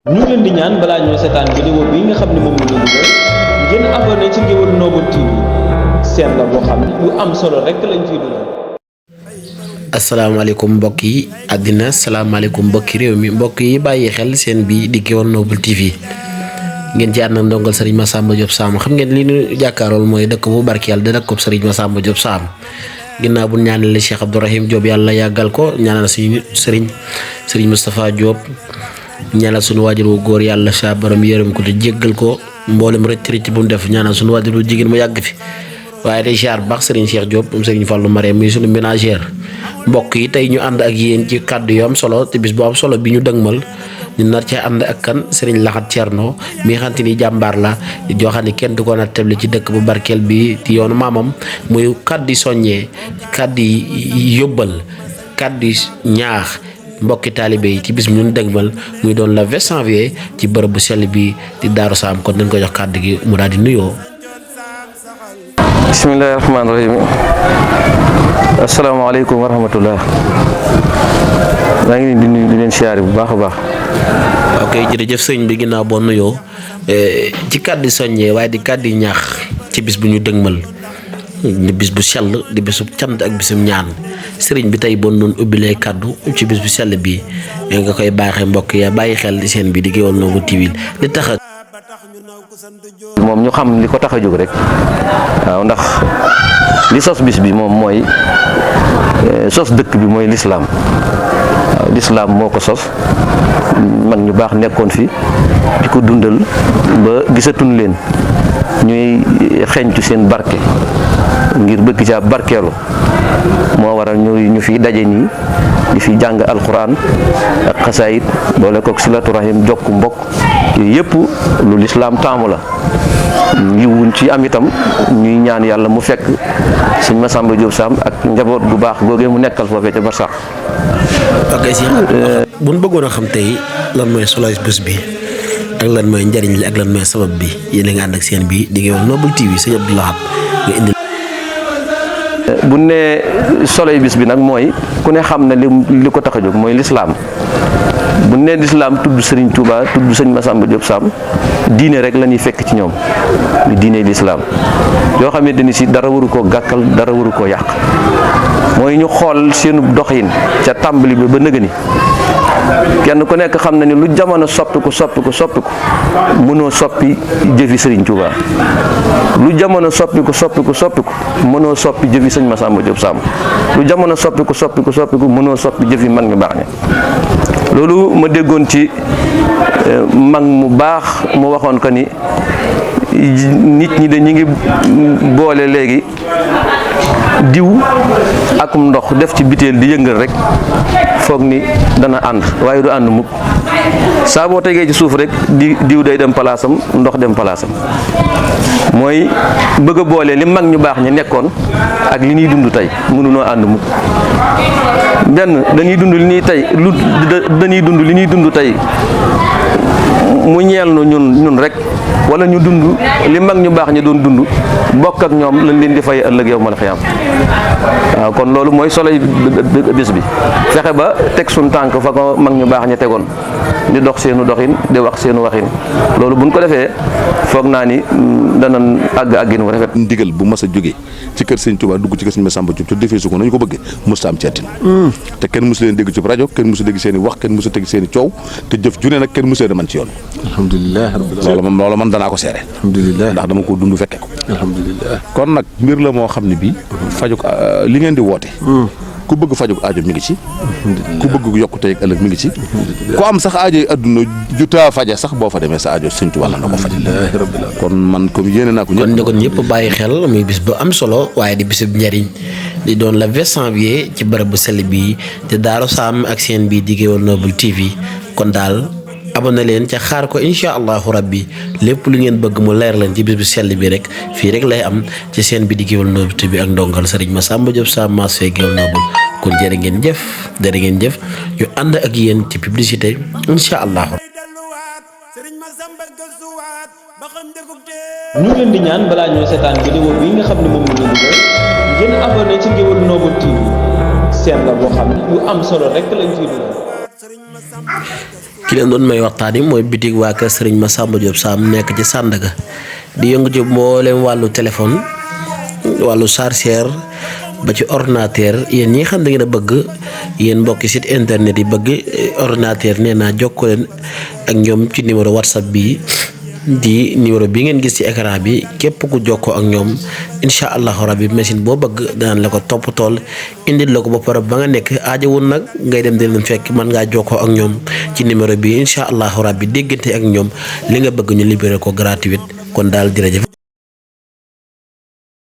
ñu ngi leen di ñaan balaa ñoo seetaan vidéo bi nga xam ne moom la ñu dugal ngeen abonné ci Ngéwél Noble TV seen la boo xam ne lu am solo rek lañ fiy dugal. asalaamaaleykum mbokk yi àddina asalaamaaleykum mbokki réew mi mbokk yi bàyyi xel seen bi di Ngéwél Noble TV ngeen ci ànd ak ndongal Serigne Massamba Diop Sam xam ngeen li ñu jàkkaarool mooy dëkk bu barkeel da dëkkub Serigne Massamba Diop Sam ginnaaw bu ñaanal Cheikh Abdourahim Diop yàlla yàggal ko ñaanal suñu Serigne Moustapha Diop ñaanal suñu waajur wu góor yàlla sa borom yërëm ko te jéggal ko mboolem rëcc bu mu def ñaanal suñu waajur wu jigéen mu yàgg fi waaye day ziar baax Serigne Cheikh Diop Serigne Fallou Marème muy suñu ménagère mbokk yi tey ñu ànd ak yéen ci kàddu yu am solo te bis bu am solo bi ñu dëgmal ñu nar cee ànd ak kan Serigne Laxat Thierno mi nga xamante ni jàmbaar la joo xam ne kenn du ko nattable ci dëkk bu barkeel bi ci yoonu maamam muy kàddu soññee kàddu yóbbal kàddu ñaax mbokki taalibe yi ci bis bi ñu dëgmal muy doon le 20 janvier ci bërëb bu sell bi di Daaru Saam kon dañ ko jox kàddu gi mu daal di nuyoo. bismillahi rahmaani rahim asalaamaaleykum wa rahmatullah maa ngi leen di nuyu di leen siyaare bu baax a baax. ok jërëjëf sëñ bi ginnaaw boo nuyoo ci kàddu soññee waaye di kàddu ñaax ci bis bu ñu dëgmal di bis bu sell di bisu cant ak bisum ñaan sëriñ bi tey bon noonu ubbilee kàddu ci bis bu sell bi nga koy baaxee mbokk ya bàyyi xel di seen bi di Ngéwél Noble TV li tax moom ñu xam li ko tax a jóg rek waaw ndax li sos bis bi moom mooy sos dëkk bi mooy lislaam waaw lislaam moo ko sos mag ñu baax nekkoon fi di ko dundal ba gisatuñ leen ñuy xeeñtu seen barke ngir bëgg caa barkeelu moo waral ñu fi daje nii di fi jàng alquran ak xasaayit boole kook silatu rahim jokk mbokk yooyu yëpp lu lislaam taamu la ngiwuñ ci am itam ñuy ñaan yàlla mu fekk sëñ Massamba Diop Sam ak njaboot gu baax googee mu nekkal foofee ca barsax. ok si bu ñu bëggoon a xam tey lan mooy solaay bés bi ak lan mooy njariñ li ak lan mooy sabab bi yéen a ngi ànd ak seen bi di Ngéwél Noble TV sëñ Abdou Lahad nga indi. bu ne soloy bis bi nag mooy ku ne xam na li ko tax a jóg mooy lislaam bu ne lislaam tudd Serigne Touba tudd sëñ Massamba Diop Sam diine rek la ñuy fekk ci ñoom ñu diine lislaam yoo xamante ni si dara waru koo gàkkal dara waru koo yàq mooy ñu xool seenu doxin ca tàmbali bi ba nëgëni kenn ku nekk xam na ni lu jamono soppiku mënoo soppi jëfi Serigne Touba lu jamono soppiku mënoo soppi jëfi sëñ Massamba Diop Sam lu jamono soppiku mënoo soppi jëfi mag ñu baax ña loolu ma déggoon ci mag mu baax mu waxoon ko ni nit ñi de ñi ngi boole léegi diw ak ndox def ci biteel di yëngal rek foog ni dana ànd waaye du ànd mukk saa boo tegee ci suuf rek diw day dem palaasam ndox dem palaasam mooy bëgg a boole li mag ñu baax ñi nekkoon ak li ñuy dund tey mënunoo ànd mukk benn dañuy dund li ñuy dund tey mu ñeel nu ñun rek wala ñu dund li mag ñu baax ñi doon dund bokk ak ñoom lañ leen di fay ëllëg yow mal xiyaam waaw kon loolu mooy soloy bis bi fexe ba teg suñ tànk fa ko mag ñu baax ñi tegoon di dox seenu doxin di wax seenu waxin loolu buñ ko defee foog naa ni danañ àggin wu rafet. ndigal bu mas a jógee ci kër sëñ Touba dugg ci kër sëñ Massamba Diop te defee su ko nañu ko bëggee musta am ci àddina te kenn musu leen dégg ci rajo kenn musu dégg seen i wax kenn musu dégg seen i coow te jëf ju ne nag kenn musu leen man ci yoon. alhamdulilah loolu man danaa ko seere. alhamdulilah ndax dama ko dund fekke ko. alhamdulilah kon nag mbir la moo xam ne bii fajuk li ngeen di woote ku bëgg fajuk aajo mi ngi ci ku bëgg yokkute ak ëllëg mi ngi ci ku am sax aajo yi adduna ju taa faja sax boo fa demee sa aajo sëñ Tuubaa la nga ko faj kon man comme yéene naa ko ñëpp kon ñëpp bàyyi xel muy bis bu am solo waaye di bisub njariñ di doon le 20 janvier ci bërëb bu sell bi te Daaru Saam ak seen bii di Ngéwél Noble TV kon daal abonné leen ca xaar ko incha allahu rabbi lépp lu ngeen bëgg mu leer leen ci bis bu sell bi rek fii rek lay am ci seen bi di Ngéwél Noble TV ak ndongal Serigne Massamba Diop Sam mas fee Ngéwél Noble kon jërë ngeen jëf ñu ànd ak yéen ci publicité incha allahu. ñu ngi leen di ñaan balaa ñoo seetaan vidéo bi nga xam ne moom la ñu dugal ngeen abonné ci Ngéwél Noble TV seen la boo xam ne lu am solo rek lañ fiy dugal. ki leen doon may waxtaan yi mooy bitig waa kër Serigne Massamba Diop Sam nekk ci Sandaga di yëngu ci mboolem wàllu téléphone wàllu chargeur ba ci ordinateur yéen ñi xam da ngeen a bëgg yéen mbokki site internet yi bëgg ordinateur nee naa jokkoo leen ak ñoom ci numéro WhatsApp bi di numéro bi ngeen gis ci écran bi képp ku jokkoo ak ñoom incha allahu rabbi machine boo bëgg danañ la ko topp tool indil la ko ba pare ba nga nekk aajowul nag ngay dem di leen fekk mën ngaa jokkoo ak ñoom ci numéro bi incha allahu rabbi déggante ak ñoom li nga bëgg ñu libéré ko gratuite kon daal jërëjëf.